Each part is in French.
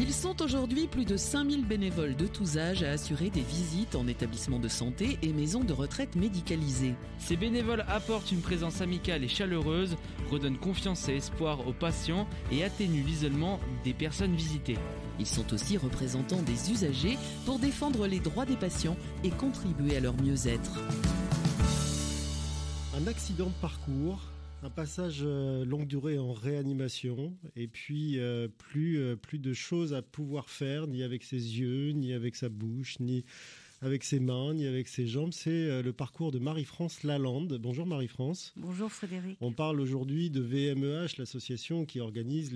Ils sont aujourd'hui plus de 5000 bénévoles de tous âges à assurer des visites en établissements de santé et maisons de retraite médicalisées. Ces bénévoles apportent une présence amicale et chaleureuse, redonnent confiance et espoir aux patients et atténuent l'isolement des personnes visitées. Ils sont aussi représentants des usagers pour défendre les droits des patients et contribuer à leur mieux-être. Un accident de parcours, un passage longue durée en réanimation et puis plus de choses à pouvoir faire, ni avec ses yeux, ni avec sa bouche, ni avec ses mains, ni avec ses jambes. C'est le parcours de Marie-France Lalande. Bonjour Marie-France. Bonjour Frédéric. On parle aujourd'hui de VMEH, l'association qui organise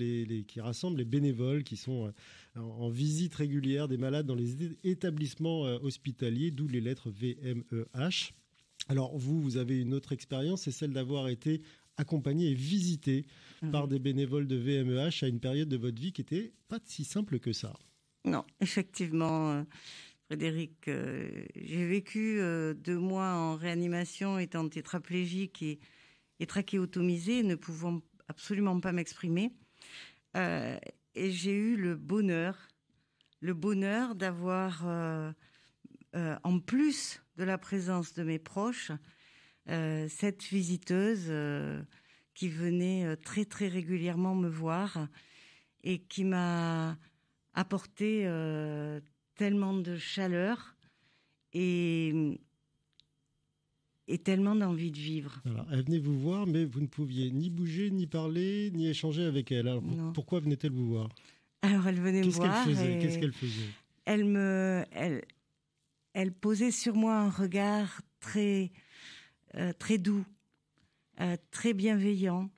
qui rassemble les bénévoles qui sont en visite régulière des malades dans les établissements hospitaliers, d'où les lettres VMEH. Alors vous avez une autre expérience, c'est celle d'avoir été accompagné et visité par des bénévoles de VMEH à une période de votre vie qui était pas si simple que ça. Non, effectivement, Frédéric, j'ai vécu 2 mois en réanimation étant tétraplégique et trachéotomisée, ne pouvant absolument pas m'exprimer. Et j'ai eu le bonheur d'avoir, en plus de la présence de mes proches, cette visiteuse qui venait très très régulièrement me voir et qui m'a apporté tellement de chaleur et tellement d'envie de vivre. Alors, elle venait vous voir, mais vous ne pouviez ni bouger, ni parler, ni échanger avec elle. Alors, pourquoi venait-elle vous voir ? Alors, elle venait me voir. Qu'est-ce qu'elle faisait ? Elle posait sur moi un regard très doux, très bienveillant.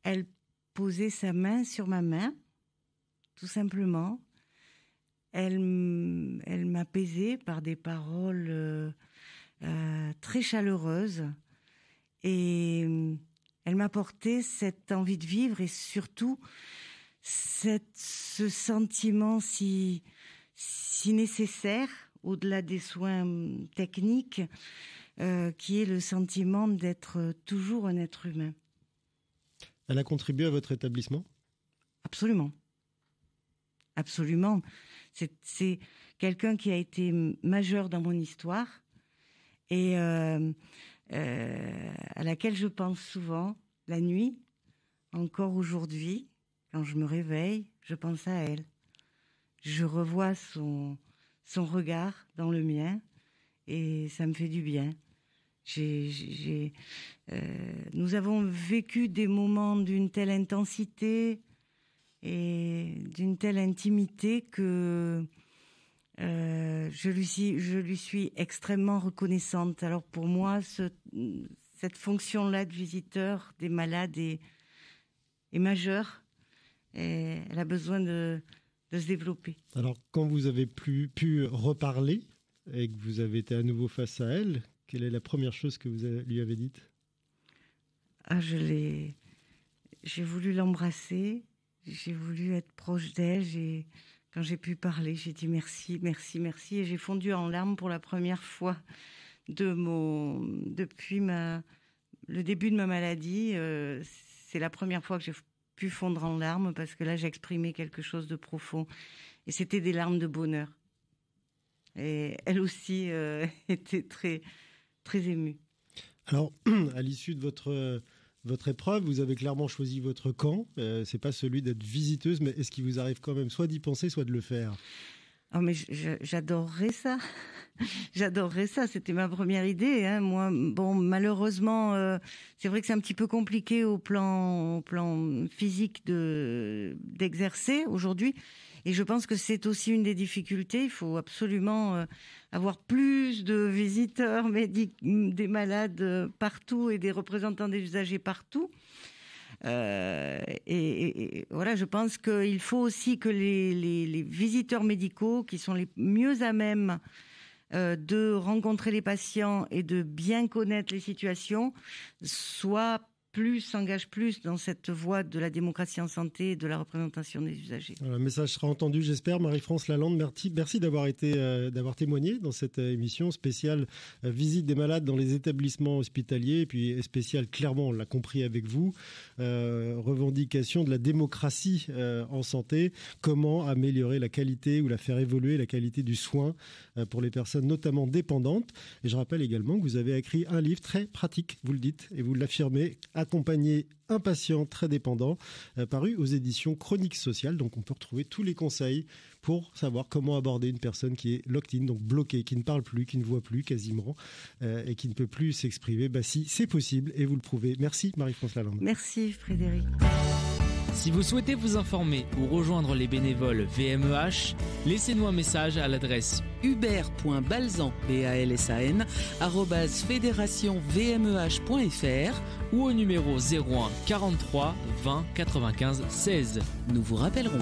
Elle posait sa main sur ma main, tout simplement. Elle m'apaisait par des paroles très chaleureuses et elle m'apportait cette envie de vivre et surtout ce sentiment si nécessaire au-delà des soins techniques, qui est le sentiment d'être toujours un être humain. Elle a contribué à votre établissement ? Absolument. Absolument. C'est quelqu'un qui a été majeur dans mon histoire et à laquelle je pense souvent la nuit, encore aujourd'hui, quand je me réveille, je pense à elle. Je revois son regard dans le mien et ça me fait du bien. Nous avons vécu des moments d'une telle intensité et d'une telle intimité que je lui suis extrêmement reconnaissante. Alors pour moi, cette fonction-là de visiteur des malades est majeure et elle a besoin de se développer. Alors, quand vous avez pu reparler et que vous avez été à nouveau face à elle, quelle est la première chose que vous lui avez dite ? J'ai voulu l'embrasser, j'ai voulu être proche d'elle, quand j'ai pu parler, j'ai dit merci, merci, merci, et j'ai fondu en larmes pour la première fois depuis le début de ma maladie. C'est la première fois que j'ai pu fondre en larmes parce que là j'exprimais quelque chose de profond et c'était des larmes de bonheur et elle aussi était très très émue. Alors à l'issue de votre épreuve, vous avez clairement choisi votre camp, c'est pas celui d'être visiteuse, mais est-ce qu'il vous arrive quand même soit d'y penser soit de le faire ? Oh mais j'adorerais ça. J'adorerais ça, c'était ma première idée, hein. Moi, bon, malheureusement, c'est vrai que c'est un petit peu compliqué au plan physique d'exercer aujourd'hui. Et je pense que c'est aussi une des difficultés. Il faut absolument avoir plus de visiteurs des malades partout et des représentants des usagers partout. Et voilà, je pense qu'il faut aussi que les visiteurs médicaux, qui sont les mieux à même de rencontrer les patients et de bien connaître les situations, soient s'engage plus dans cette voie de la démocratie en santé et de la représentation des usagers. Le message sera entendu, j'espère. Marie-France Lalande, merci d'avoir témoigné dans cette émission spéciale visite des malades dans les établissements hospitaliers, et puis spéciale, clairement, on l'a compris avec vous, revendication de la démocratie en santé, comment améliorer la qualité ou la faire évoluer la qualité du soin pour les personnes notamment dépendantes. Et je rappelle également que vous avez écrit un livre très pratique, vous le dites et vous l'affirmez, Accompagner un patient très dépendant, paru aux éditions Chroniques Sociales. Donc on peut retrouver tous les conseils pour savoir comment aborder une personne qui est locked-in, donc bloquée, qui ne parle plus, qui ne voit plus quasiment et qui ne peut plus s'exprimer. Si, c'est possible et vous le prouvez. Merci Marie-France Lalande. Merci Frédéric. Si vous souhaitez vous informer ou rejoindre les bénévoles VMEH, laissez-nous un message à l'adresse hubert.balzan, BALSAN, @fédérationvmeh.fr ou au numéro 01 43 20 95 16. Nous vous rappellerons.